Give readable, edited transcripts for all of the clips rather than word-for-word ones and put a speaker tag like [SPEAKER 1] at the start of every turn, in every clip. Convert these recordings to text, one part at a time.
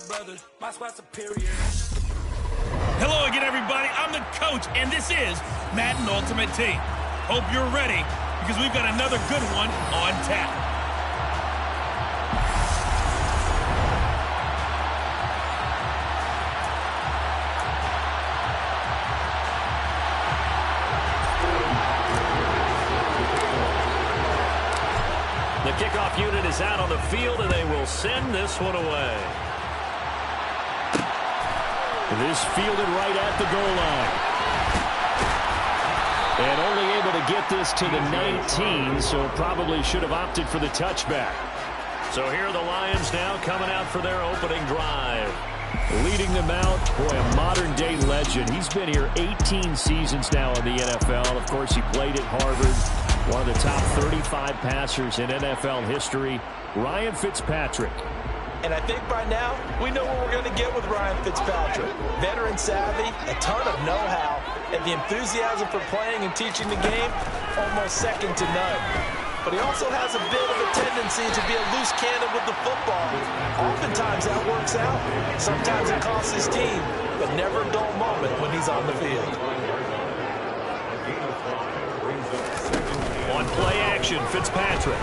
[SPEAKER 1] brothers, my squad superior.
[SPEAKER 2] Hello again, everybody. I'm the coach, and this is Madden Ultimate Team. Hope you're ready, because we've got another good one on tap.
[SPEAKER 3] The kickoff unit is out on the field, and they will send this one away. This fielded right at the goal line. And only able to get this to the 19, so probably should have opted for the touchback. So here are the Lions now coming out for their opening drive. Leading them out, boy, a modern-day legend. He's been here 18 seasons now in the NFL. Of course, he played at Harvard. One of the top 35 passers in NFL history, Ryan Fitzpatrick.
[SPEAKER 4] And I think by now, we know what we're going to get with Ryan Fitzpatrick. Veteran savvy, a ton of know-how, and the enthusiasm for playing and teaching the game, almost second to none. But he also has a bit of a tendency to be a loose cannon with the football. Oftentimes that works out. Sometimes it costs his team, but never a dull moment when he's on the field.
[SPEAKER 3] On play action, Fitzpatrick.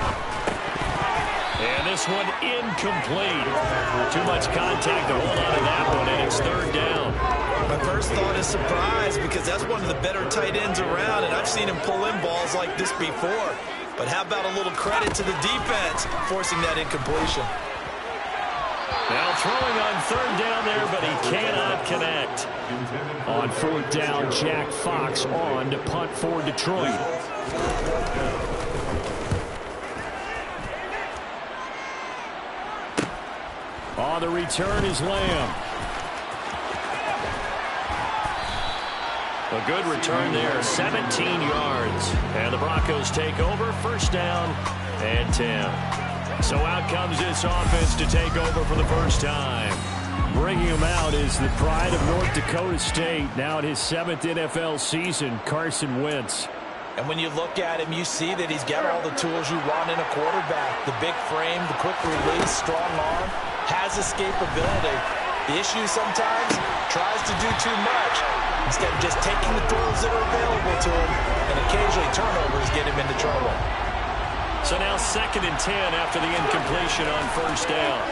[SPEAKER 3] And this one incomplete. Too much contact to hold on to that one, and it's third down.
[SPEAKER 4] My first thought is surprise, because that's one of the better tight ends around, and I've seen him pull in balls like this before. But how about a little credit to the defense forcing that incompletion?
[SPEAKER 3] Now throwing on third down there, but he cannot connect. On fourth down, Jack Fox on to punt for Detroit. On the return is Lamb. A good return there, 17 yards. And the Broncos take over, first down and 10. So out comes this offense to take over for the first time. Bringing him out is the pride of North Dakota State, now in his 7th NFL season, Carson Wentz.
[SPEAKER 4] And when you look at him, you see that he's got all the tools you want in a quarterback. The big frame, the quick release, strong arm, has escapability. The issue sometimes, tries to do too much instead of just taking the throws that are available to him, and occasionally turnovers get him into trouble.
[SPEAKER 3] So now 2nd and 10 after the incompletion on first down.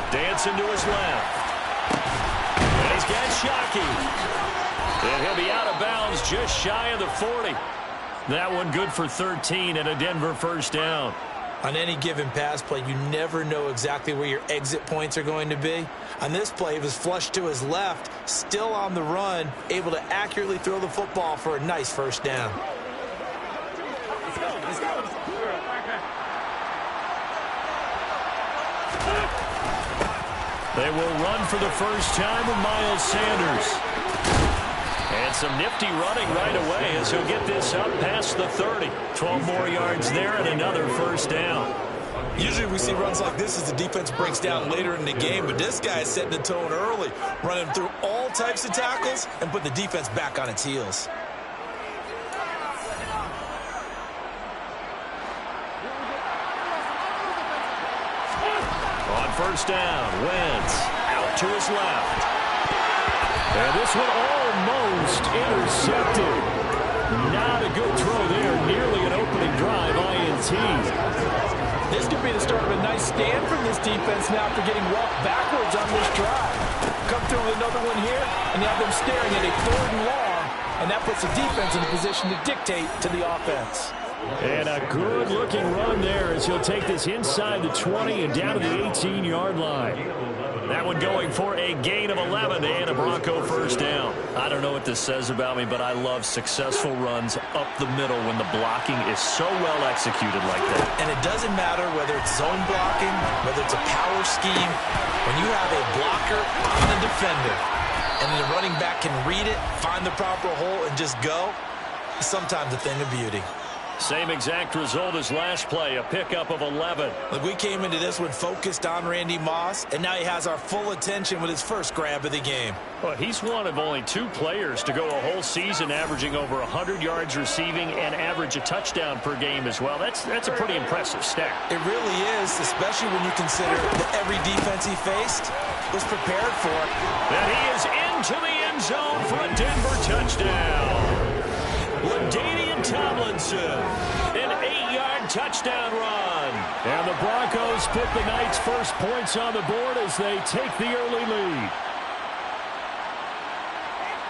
[SPEAKER 3] Dancing to his left. And he's got Shockey. And he'll be out of bounds just shy of the 40. That one good for 13 and a Denver first down.
[SPEAKER 4] On any given pass play, you never know exactly where your exit points are going to be. On this play, he was flushed to his left, still on the run, able to accurately throw the football for a nice first down.
[SPEAKER 3] They will run for the first time with Miles Sanders. And some nifty running right away as he'll get this up past the 30. 12 more yards there and another first down.
[SPEAKER 4] Usually we see runs like this as the defense breaks down later in the game, but this guy is setting the tone early, running through all types of tackles and put the defense back on its heels.
[SPEAKER 3] On first down, Wentz out to his left. And this one almost intercepted. Not a good throw there. Nearly an opening drive, INT.
[SPEAKER 4] This could be the start of a nice stand from this defense now after getting walked backwards on this drive. Come through with another one here, and you have them staring at a 3rd and long, and that puts the defense in a position to dictate to the offense.
[SPEAKER 3] And a good-looking run there as he'll take this inside the 20 and down to the 18-yard line. That one going for a gain of 11 and a Bronco first down. I don't know what this says about me, but I love successful runs up the middle when the blocking is so well executed like that.
[SPEAKER 4] And it doesn't matter whether it's zone blocking, whether it's a power scheme. When you have a blocker on a defender and the running back can read it, find the proper hole, and just go, it's sometimes a thing of beauty.
[SPEAKER 3] Same exact result as last play, a pickup of 11.
[SPEAKER 4] Look, we came into this one focused on Randy Moss, and now he has our full attention with his first grab of the game.
[SPEAKER 3] Well, he's one of only 2 players to go a whole season averaging over 100 yards receiving and average a touchdown per game as well. That's a pretty impressive stat.
[SPEAKER 4] It really is, especially when you consider that every defense he faced was prepared for.
[SPEAKER 3] And he is into the end zone for a Denver touchdown. LaDainian Tomlinson, an 8-yard touchdown run. And the Broncos put the Knights' first points on the board as they take the early lead.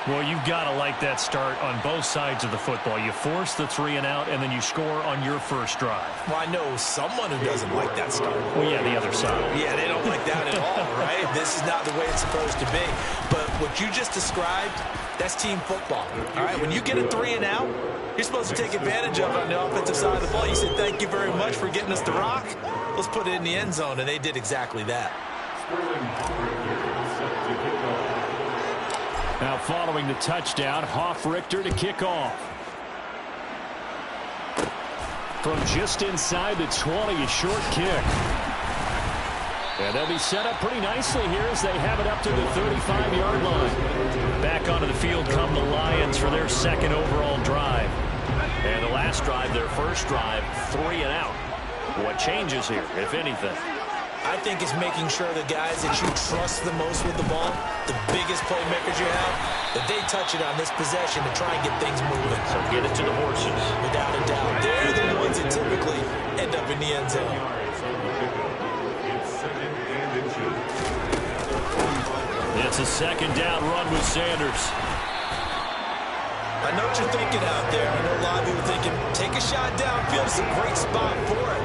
[SPEAKER 2] Well, you've got to like that start on both sides of the football. You force the 3 and out, and then you score on your first drive.
[SPEAKER 4] Well, I know someone who doesn't like that start.
[SPEAKER 2] Well, yeah, the other side.
[SPEAKER 4] Yeah, they don't like that at all, right? This is not the way it's supposed to be. But what you just described, that's team football. All right, when you get a 3 and out, you're supposed to take advantage of it on the offensive side of the ball. You said, thank you very much for getting us the rock. Let's put it in the end zone, and they did exactly that.
[SPEAKER 3] Now following the touchdown, Hoff-Richter to kick off. From just inside the 20, a short kick. And they'll be set up pretty nicely here as they have it up to the 35-yard line. Back onto the field come the Lions for their second overall drive. And the last drive, their first drive, 3 and out. What changes here, if anything?
[SPEAKER 4] I think it's making sure the guys that you trust the most with the ball, the biggest playmakers you have, that they touch it on this possession to try and get things moving.
[SPEAKER 3] So get it to the horses.
[SPEAKER 4] Without a doubt. They're the ones that typically end up in the end zone.
[SPEAKER 3] It's a second down run with Sanders.
[SPEAKER 4] I know what you're thinking out there. I know a lot of you are thinking, take a shot downfield. It's a great spot for it.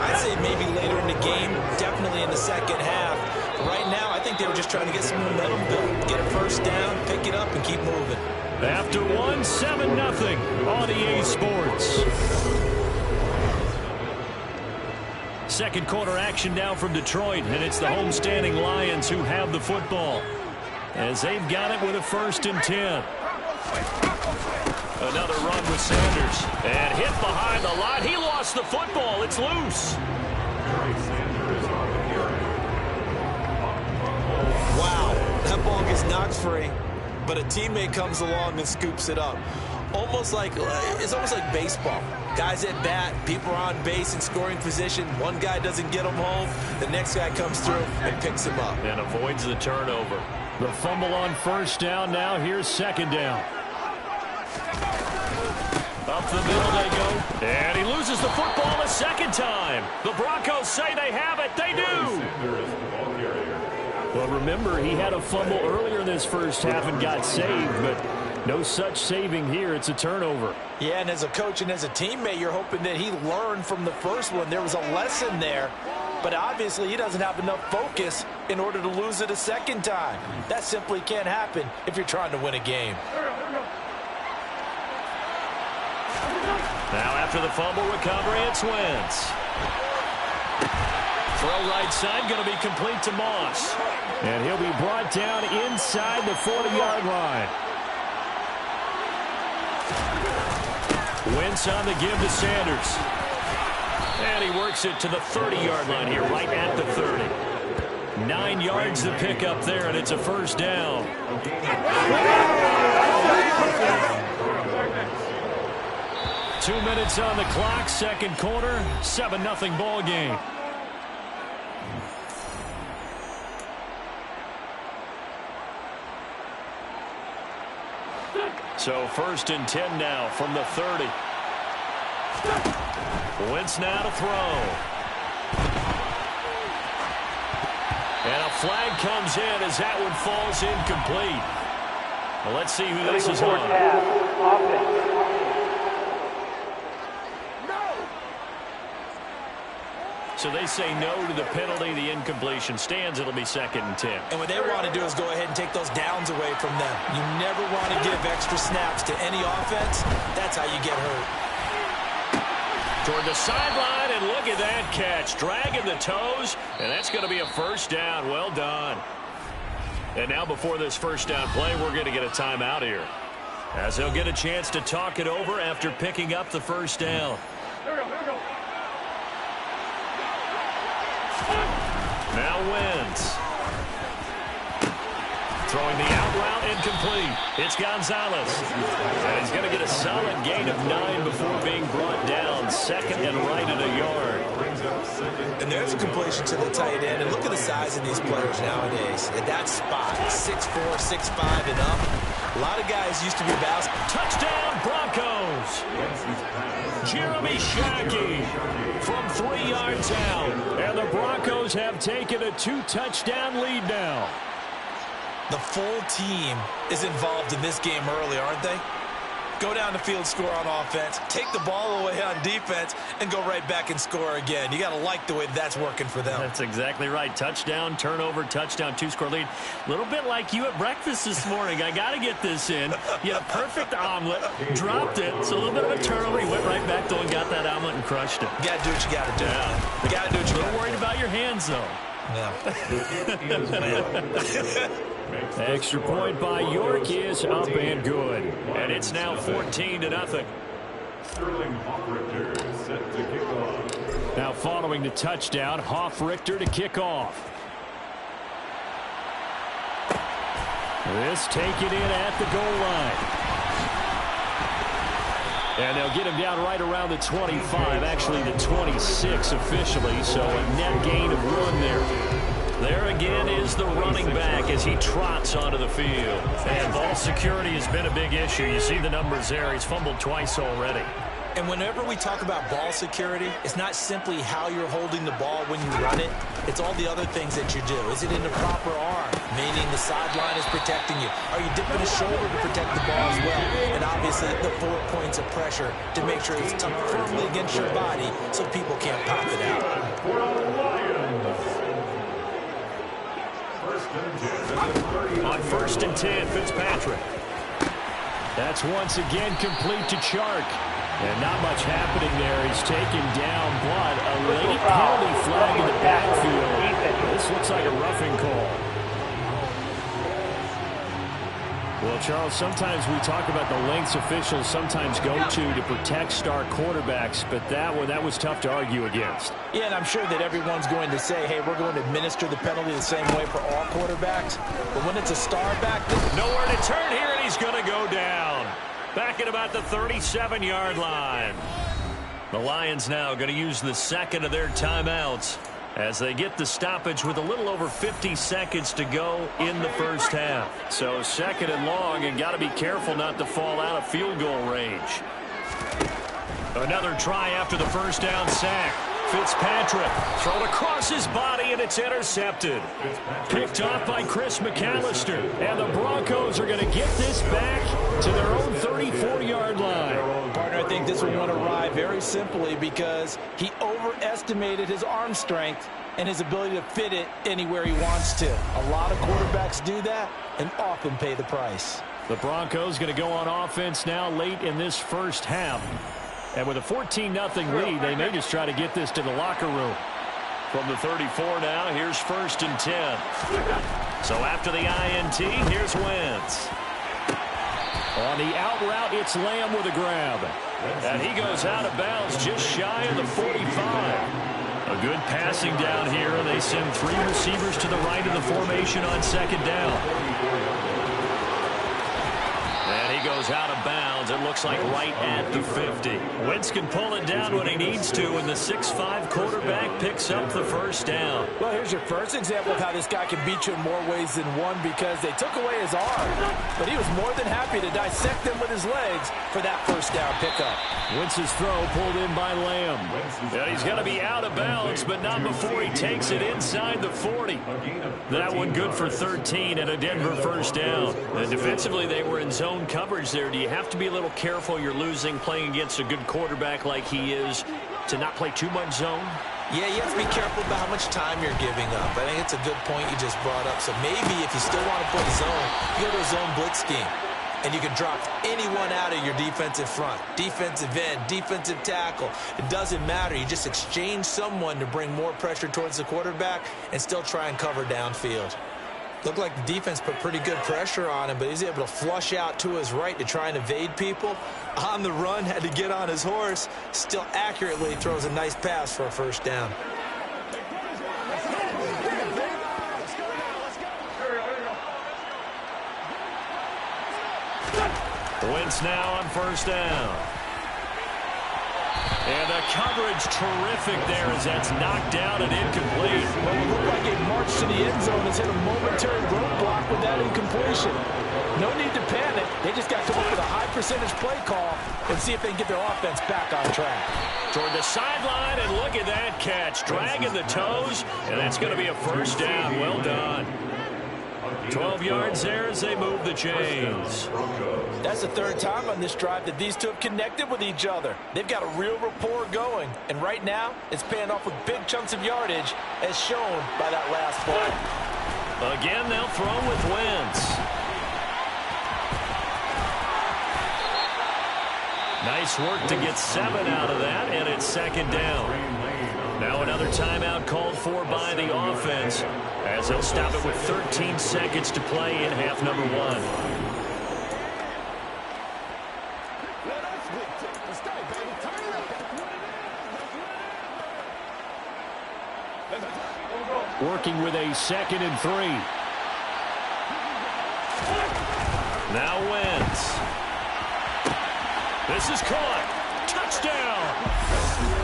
[SPEAKER 4] I'd say maybe later in the game, definitely in the second half. Right now, I think they were just trying to get some momentum built, get a first down, pick it up, and keep moving.
[SPEAKER 3] After 1, 7-0 on EA Sports. Second quarter action now from Detroit, and it's the homestanding Lions who have the football as they've got it with a 1st and 10. Another run with Sanders. And hit behind the line. He lost the football. It's loose.
[SPEAKER 4] Wow. That ball gets knocked free, but a teammate comes along and scoops it up. It's almost like baseball. Guys at bat, people are on base in scoring position. One guy doesn't get him home. The next guy comes through and picks him up.
[SPEAKER 3] And avoids the turnover. The fumble on first down. Now here's second down. Up the middle they go. And he loses the football a second time. The Broncos say they have it. They do. Well, remember, he had a fumble earlier in this first half and got saved, but no such saving here. It's a turnover.
[SPEAKER 4] Yeah, and as a coach and as a teammate, you're hoping that he learned from the first one. There was a lesson there, but obviously he doesn't have enough focus in order to lose it a second time. That simply can't happen if you're trying to win a game.
[SPEAKER 3] Now after the fumble recovery, it's Wentz. Throw right side, going to be complete to Moss. And he'll be brought down inside the 40-yard line. Wentz on the give to Sanders. And he works it to the 30-yard line here, right at the 30. 9 yards to pick up there, and it's a first down. 2 minutes on the clock, second quarter, 7-0 ball game. So 1st and 10 now from the 30. Wentz now to throw. And a flag comes in as that one falls incomplete. Well, let's see who this is on. So they say no to the penalty. The incompletion stands. It'll be 2nd and 10.
[SPEAKER 4] And what they want to do is go ahead and take those downs away from them. You never want to give extra snaps to any offense. That's how you get hurt.
[SPEAKER 3] Toward the sideline, and look at that catch. Dragging the toes, and that's going to be a first down. Well done. And now before this first down play, we're going to get a timeout here. As he'll get a chance to talk it over after picking up the first down. Now Wentz. Throwing the out route incomplete. It's Gonzalez. And he's going to get a solid gain of 9 before being brought down. Second and right at a yard.
[SPEAKER 4] And there's a completion to the tight end. And look at the size of these players nowadays. At that spot, 6'4", 6'5", and up. A lot of guys used to be bouncing.
[SPEAKER 3] Touchdown, Broncos. Jeremy Shockey from 3 yards out. And the Broncos have taken a 2-touchdown lead now.
[SPEAKER 4] The full team is involved in this game early, aren't they? Go down the field, score on offense, take the ball away on defense, and go right back and score again. You got to like the way that's working for them.
[SPEAKER 3] That's exactly right. Touchdown, turnover, touchdown, 2-score lead. A little bit like you at breakfast this morning. I got to get this in. You had a perfect omelet, dropped it. So a little bit of a turnover. You went right back, though, and got that omelet and crushed it.
[SPEAKER 4] You got to do what you got to do.
[SPEAKER 3] Yeah.
[SPEAKER 4] You got to do what you got to do.
[SPEAKER 3] A little worried about your hands, though.
[SPEAKER 4] Yeah.
[SPEAKER 3] Extra point by York is up and good. And it's now 14-0.
[SPEAKER 5] Sterling Hoff-Richter set to kick off.
[SPEAKER 3] Now following the touchdown, Hoff-Richter to kick off. This taken in at the goal line. And they'll get him down right around the 25, actually the 26 officially, so a net gain of 1 there. There again is the running back as he trots onto the field. And ball security has been a big issue. You see the numbers there. He's fumbled twice already.
[SPEAKER 4] And whenever we talk about ball security, it's not simply how you're holding the ball when you run it. It's all the other things that you do. Is it in the proper arm, meaning the sideline is protecting you? Are you dipping a shoulder to protect the ball as well? And obviously the 4 points of pressure to make sure it's tucked firmly against your body so people can't pop it out.
[SPEAKER 3] On 1st and 10, Fitzpatrick. That's once again complete to Chark. And not much happening there. He's taken down, but a late penalty flag in the backfield. This looks like a roughing call. Well, Charles, sometimes we talk about the lengths officials sometimes go to protect star quarterbacks, but that was tough to argue against.
[SPEAKER 4] Yeah, and I'm sure that everyone's going to say, hey, we're going to administer the penalty the same way for all quarterbacks. But when it's a star back,
[SPEAKER 3] nowhere to turn here, and he's going to go down. Back at about the 37-yard line. The Lions now going to use the second of their timeouts as they get the stoppage with a little over 50 seconds to go in the first half. So second and long, and got to be careful not to fall out of field goal range. Another try after the first down sack. Fitzpatrick thrown across his body, and it's intercepted. Picked off by Chris McAllister. And the Broncos are going to get this back to their own 34-yard line.
[SPEAKER 4] Partner, I think this one went awry very simply because he overestimated his arm strength and his ability to fit it anywhere he wants to. A lot of quarterbacks do that and often pay the price.
[SPEAKER 3] The Broncos going to go on offense now late in this first half. And with a 14-0 lead, they may just try to get this to the locker room. From the 34 now, here's 1st and 10. So after the INT, here's Wentz. On the out route, it's Lamb with a grab. And he goes out of bounds just shy of the 45. A good passing down here. They send 3 receivers to the right of the formation on second down. And he goes out of bounds. It looks like right at the 50. Wentz can pull it down when he needs to, and the 6'5" quarterback picks up the first down.
[SPEAKER 4] Well, here's your first example of how this guy can beat you in more ways than one because they took away his arm. But he was more than happy to dissect them with his legs for that first down pickup.
[SPEAKER 3] Wentz's throw pulled in by Lamb. And he's going to be out of bounds, but not before he takes it inside the 40. That one good for 13 and a Denver first down. And defensively, they were in zone coverage there. Do you have to be a little careful you're losing playing against a good quarterback like he is to not play too much zone?
[SPEAKER 4] Yeah, you have to be careful about how much time you're giving up. I think it's a good point you just brought up. So maybe if you still want to play zone, you go to a zone blitz scheme. And you can drop anyone out of your defensive front. Defensive end, defensive tackle. It doesn't matter. You just exchange someone to bring more pressure towards the quarterback and still try and cover downfield. Looked like the defense put pretty good pressure on him, but he's able to flush out to his right to try and evade people. On the run, had to get on his horse. Still accurately throws a nice pass for a first down.
[SPEAKER 3] Wentz now on first down. And the coverage terrific there as that's knocked down and incomplete.
[SPEAKER 4] Well, it looked like a march to the end zone has hit a momentary roadblock with that incompletion. No need to panic. They just got to come up with a high percentage play call and see if they can get their offense back on track.
[SPEAKER 3] Toward the sideline, and look at that catch. Dragging the toes, and that's going to be a first down. Well done. 12 yards there as they move the chains.
[SPEAKER 4] That's the third time on this drive that these two have connected with each other. They've got a real rapport going, and right now it's paying off with big chunks of yardage as shown by that last play.
[SPEAKER 3] Again, they'll throw with Wentz. Nice work to get 7 out of that, and it's second down. Now another timeout called for by the offense as they'll stop it with 13 seconds to play in half number 1. Working with a 2nd and 3. Now Wentz. This is caught. Touchdown.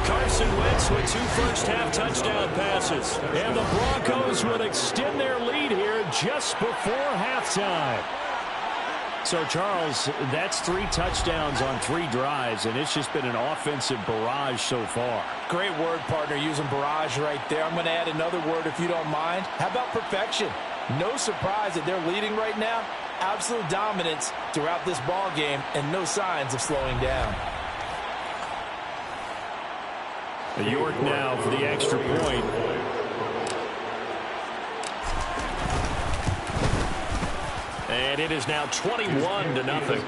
[SPEAKER 3] Carson Wentz with 2 first-half touchdown passes. And the Broncos would extend their lead here just before halftime. So, Charles, that's 3 touchdowns on 3 drives, and it's just been an offensive barrage so far.
[SPEAKER 4] Great word, partner, using barrage right there. I'm going to add another word if you don't mind. How about perfection? No surprise that they're leading right now. Absolute dominance throughout this ball game and no signs of slowing down.
[SPEAKER 3] York now for the extra point. And it is now 21-0.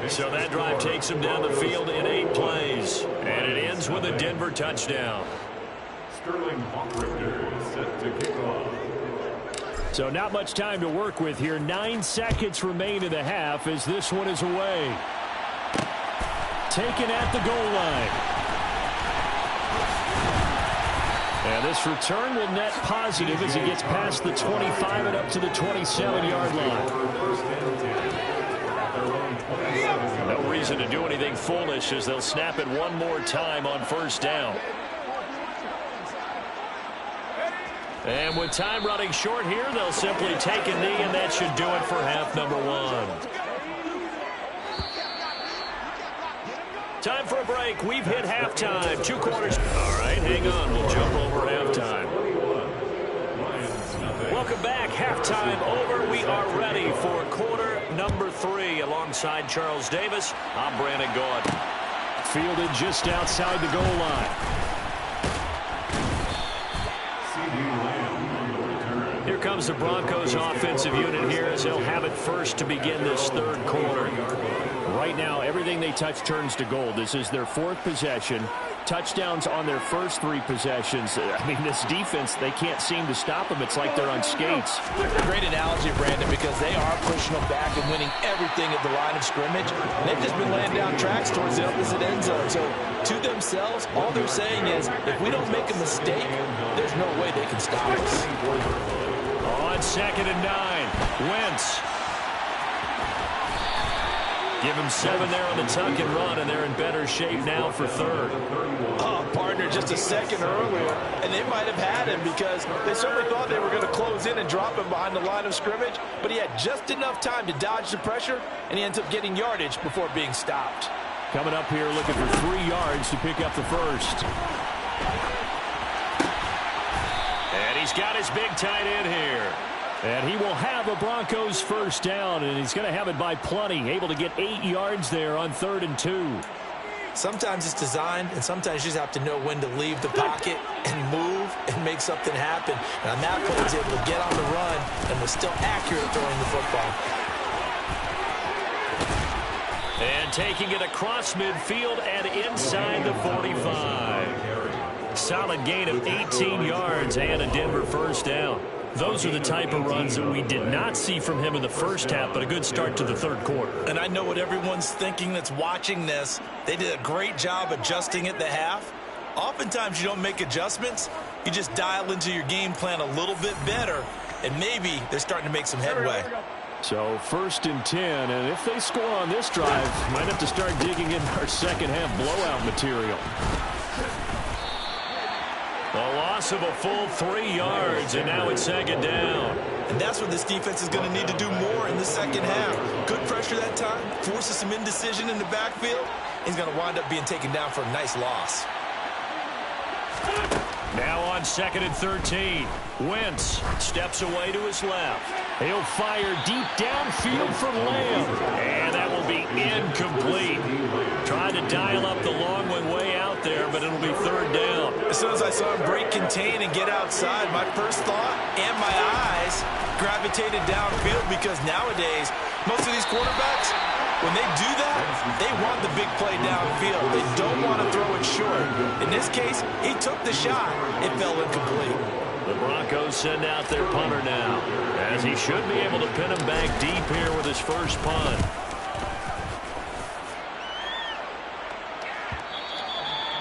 [SPEAKER 3] So that drive takes them down the field in 8 plays. And it ends with a Denver touchdown.
[SPEAKER 5] Sterling Hawkrifter set to kick off.
[SPEAKER 3] So not much time to work with here. 9 seconds remain in the half as this one is away. Taken at the goal line. And this return will net positive as he gets past the 25 and up to the 27-yard line. No reason to do anything foolish as they'll snap it one more time on first down. And with time running short here, they'll simply take a knee, and that should do it for half number 1. Time for a break. We've hit halftime. 2 quarters. All right, hang on. We'll jump over halftime. Welcome back. Halftime over. We are ready for quarter number 3 alongside Charles Davis. I'm Brandon Gaud. Fielded just outside the goal line. Here comes the Broncos offensive unit here as they'll have it first to begin this 3rd quarter. Right now, everything they touch turns to gold. This is their 4th possession. Touchdowns on their first 3 possessions. I mean, this defense, they can't seem to stop them. It's like they're on skates.
[SPEAKER 4] Great analogy, Brandon, because they are pushing them back and winning everything at the line of scrimmage. They've just been laying down tracks towards the opposite end zone. So, to themselves, all they're saying is, if we don't make a mistake, there's no way they can stop us.
[SPEAKER 3] On 2nd and 9, Wentz. Give him 7 there on the tuck and run, and they're in better shape now for 3rd.
[SPEAKER 4] Oh, partner, just a second earlier, and they might have had him because they certainly thought they were going to close in and drop him behind the line of scrimmage, but he had just enough time to dodge the pressure, and he ends up getting yardage before being stopped.
[SPEAKER 3] Coming up here looking for 3 yards to pick up the first. And he's got his big tight end here. And he will have a Broncos first down, and he's going to have it by plenty. Able to get 8 yards there on 3rd and 2.
[SPEAKER 4] Sometimes it's designed, and sometimes you just have to know when to leave the pocket and move and make something happen. And on that play, he was able to get on the run and was still accurate throwing the football.
[SPEAKER 3] And taking it across midfield and inside the 45. Solid gain of 18 yards and a Denver first down. Those are the type of runs that we did not see from him in the first half, but a good start to the third quarter.
[SPEAKER 4] And I know what everyone's thinking that's watching this. They did a great job adjusting at the half. Oftentimes you don't make adjustments. You just dial into your game plan a little bit better, and maybe they're starting to make some headway.
[SPEAKER 3] So 1st and 10, and if they score on this drive, might have to start digging in our second half blowout material. A loss of a full 3 yards, and now it's 2nd down.
[SPEAKER 4] And that's what this defense is going to need to do more in the second half. Good pressure that time, forces some indecision in the backfield. He's going to wind up being taken down for a nice loss.
[SPEAKER 3] Now on 2nd and 13. Wentz steps away to his left. He'll fire deep downfield from Lamb. And that will be incomplete. Trying to dial up the long one way out there, but it'll be 3rd down.
[SPEAKER 4] As soon as I saw him break contain and get outside, my first thought and my eyes gravitated downfield, because nowadays, most of these quarterbacks, when they do that, they want the big play downfield. They don't want to throw it short. In this case, he took the shot. It fell incomplete.
[SPEAKER 3] The Broncos send out their punter now, as he should be able to pin him back deep here with his first punt.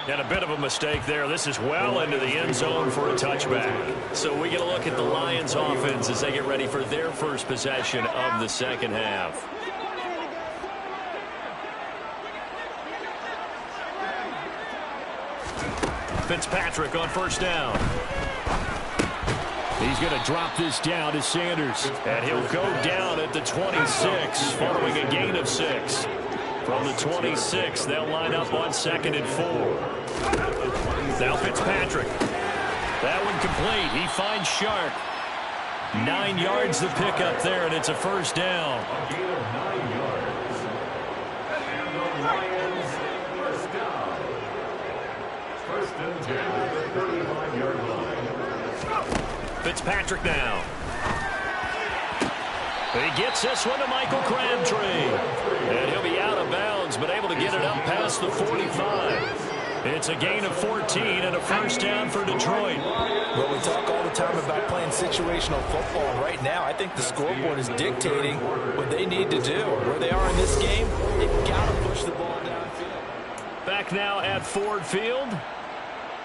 [SPEAKER 3] And a bit of a mistake there. This is well into the end zone for a touchback. So we get a look at the Lions offense as they get ready for their first possession of the second half. Fitzpatrick on 1st down. He's going to drop this down to Sanders. And he'll go down at the 26 following a gain of 6. From the 26, they'll line up on 2nd and 4. Now Fitzpatrick. That one complete. He finds Sharp. 9 yards to pick up there, and it's a 1st down.
[SPEAKER 5] A gain of 9 yards. And the Lions first down. 1st and 10 at the 35-yard line.
[SPEAKER 3] Fitzpatrick now. He gets this one to Michael Crabtree. And he'll be out of bounds, but able to get it up past the 45. It's a gain of 14 and a 1st down for Detroit.
[SPEAKER 4] Well, we talk all the time about playing situational football. Right now, I think the scoreboard is dictating what they need to do. Where they are in this game, they've got to push the ball downfield.
[SPEAKER 3] Back now at Ford Field.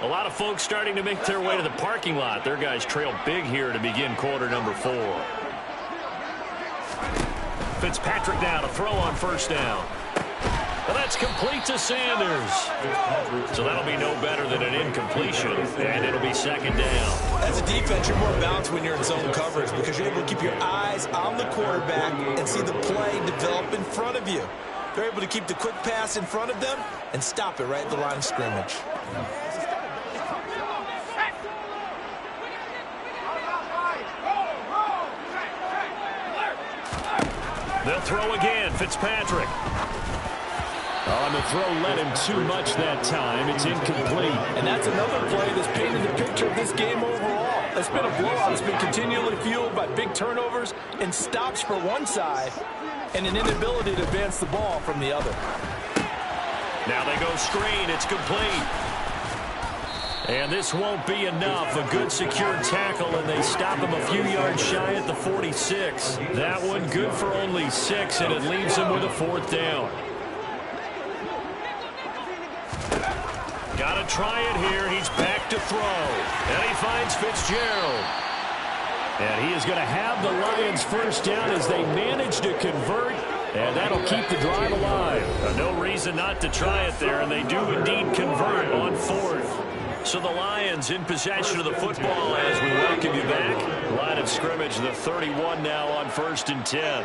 [SPEAKER 3] A lot of folks starting to make their way to the parking lot. Their guys trail big here to begin quarter number 4. Fitzpatrick now to throw on 1st down. Well, that's complete to Sanders. So that'll be no better than an incompletion, and it'll be 2nd down.
[SPEAKER 4] As a defense, you're more balanced when you're in zone coverage because you're able to keep your eyes on the quarterback and see the play develop in front of you. They're able to keep the quick pass in front of them and stop it right at the line of scrimmage.
[SPEAKER 3] They'll throw again. Fitzpatrick. On the throw, led him too much that time. It's incomplete.
[SPEAKER 4] And that's another play that's painted the picture of this game overall. It's been a blowout. It's been continually fueled by big turnovers and stops for one side and an inability to advance the ball from the other.
[SPEAKER 3] Now they go screen. It's complete. And this won't be enough. A good secure tackle, and they stop him a few yards shy at the 46. That one good for only 6, and it leaves him with a 4th down. Got to try it here. He's back to throw. And he finds Fitzgerald. And he is going to have the Lions 1st down as they manage to convert. And that'll keep the drive alive. No reason not to try it there, and they do indeed convert on 4th. So the Lions in possession of the football as we welcome you back. Line of scrimmage, the 31 now on 1st and 10.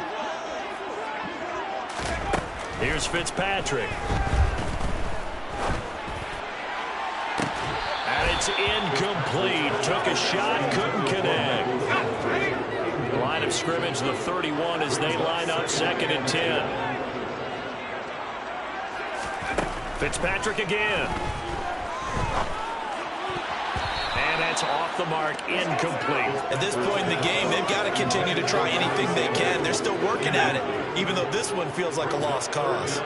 [SPEAKER 3] Here's Fitzpatrick. And it's incomplete. Took a shot, couldn't connect. Line of scrimmage, the 31 as they line up 2nd and 10. Fitzpatrick again. And that's off the mark, incomplete.
[SPEAKER 4] At this point in the game, they've got to continue to try anything they can. They're still working at it, even though this one feels like a lost cause.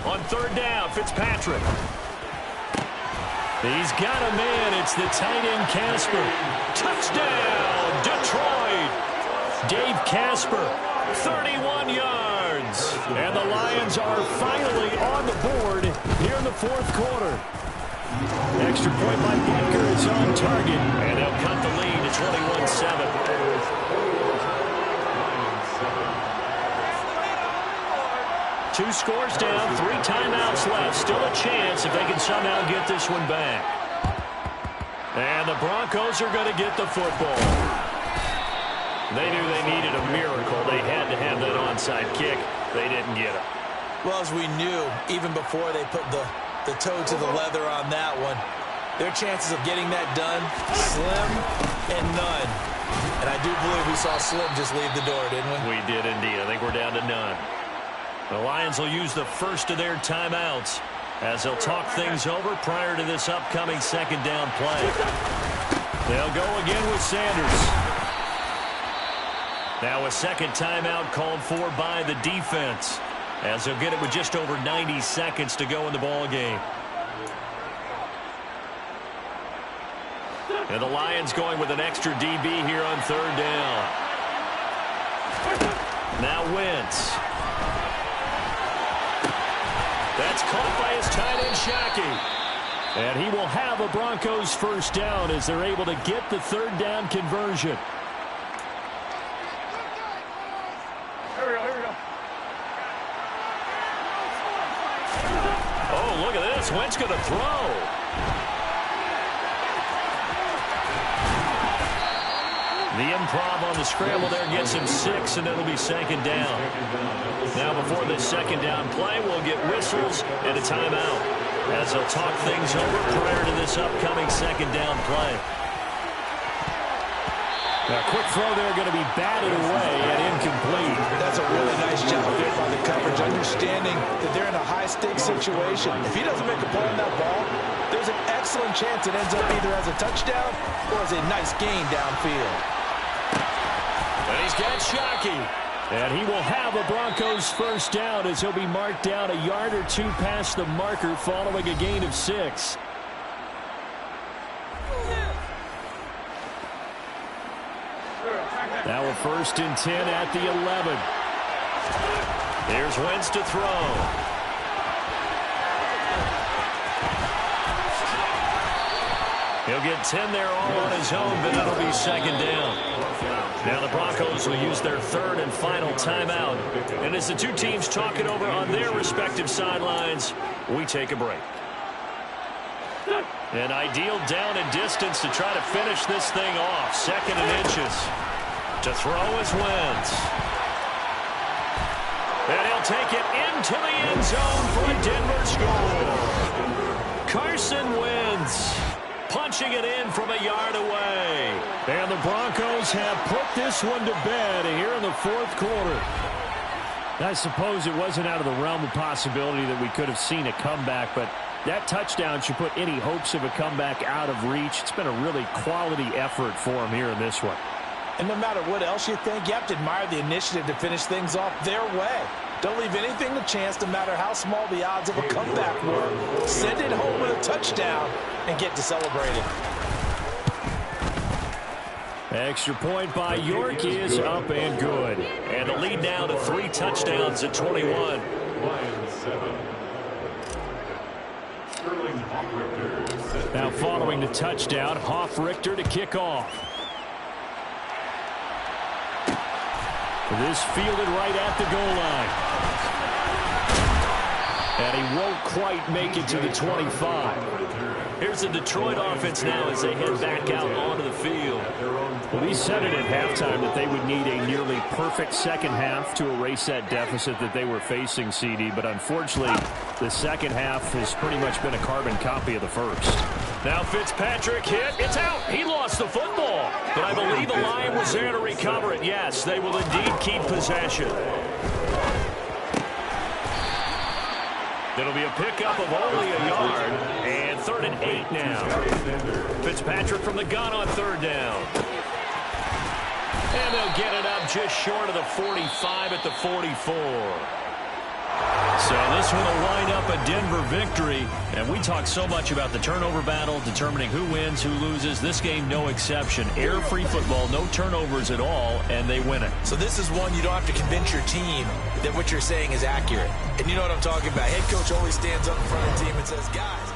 [SPEAKER 3] On 3rd down, Fitzpatrick. He's got a man. It's the tight end, Casper. Touchdown, Detroit. Dave Casper, 31 yards. And the Lions are finally on the board here in the fourth quarter. Extra point by Butker is on target. And they'll cut the lead to 21-7. Two scores down, 3 timeouts left. Still a chance if they can somehow get this one back. And the Broncos are going to get the football. They knew they needed a miracle. They had to have that onside kick. They didn't get it.
[SPEAKER 4] Well, as we knew, even before they put the toe to the leather on that one, their chances of getting that done, slim and none. And I do believe we saw Slim just leave the door, didn't we?
[SPEAKER 3] We did indeed. I think we're down to none. The Lions will use the first of their timeouts as they'll talk things over prior to this upcoming second down play. They'll go again with Sanders. Now a second timeout called for by the defense as they'll get it with just over 90 seconds to go in the ball game. And the Lions going with an extra DB here on third down. Now Wentz. That's caught by his tight end, Shockey. And he will have a Broncos first down as they're able to get the third down conversion.
[SPEAKER 2] Here we go.
[SPEAKER 3] Oh, look at this. Wentz going to throw. The improv on the scramble there gets him 6, and it'll be second down. Now before this second down play, we'll get whistles and a timeout as they'll talk things over prior to this upcoming second down play. Now, a quick throw there going to be batted away and incomplete.
[SPEAKER 4] That's a really nice job there by the coverage, understanding that they're in a high-stakes situation. If he doesn't make a play on that ball, there's an excellent chance it ends up either as a touchdown or as a nice gain downfield.
[SPEAKER 3] And he's got Shockey. And he will have a Broncos first down as he'll be marked down a yard or 2 past the marker following a gain of 6. Now a 1st and 10 at the 11. Here's Wentz to throw. He'll get 10 there all on his own, but it'll be second down. Now the Broncos will use their third and final timeout. And as the two teams talk it over on their respective sidelines, we take a break. An ideal down and distance to try to finish this thing off. 2nd and inches. To throw is Wentz. And he'll take it into the end zone for a Denver score. Carson Wentz punching it in from a yard away. And the Broncos have put this one to bed here in the fourth quarter. I suppose it wasn't out of the realm of possibility that we could have seen a comeback, but that touchdown should put any hopes of a comeback out of reach. It's been a really quality effort for him here in this one.
[SPEAKER 4] And no matter what else you think, you have to admire the initiative to finish things off their way. Don't leave anything to chance, no matter how small the odds of a comeback were. Send it home with a touchdown and get to celebrating.
[SPEAKER 3] Extra point by York is up and good. And the lead now to 3 touchdowns at 21.
[SPEAKER 5] Lions 7. Sterling Hoffrichter.
[SPEAKER 3] Now following the touchdown, Hoffrichter to kick off. This fielded right at the goal line. And he won't quite make it to the 25. Here's the Detroit offense now as they head back out onto the field. Well, we said it at halftime that they would need a nearly perfect second half to erase that deficit that they were facing, CD. But unfortunately, the second half has pretty much been a carbon copy of the first. Now Fitzpatrick hit. It's out. He lost the football. But I believe the line was there to recover it. Yes, they will indeed keep possession. It'll be a pickup of only a yard. And 3rd and 8 now. Fitzpatrick from the gun on 3rd down. And they'll get it up just short of the 45 at the 44. So this this one will wind up a Denver victory. And we talk so much about the turnover battle, determining who wins, who loses. This game, no exception. Air-free football, no turnovers at all, and they win it.
[SPEAKER 4] So this is one you don't have to convince your team that what you're saying is accurate. And you know what I'm talking about. Head coach always stands up in front of the team and says, guys,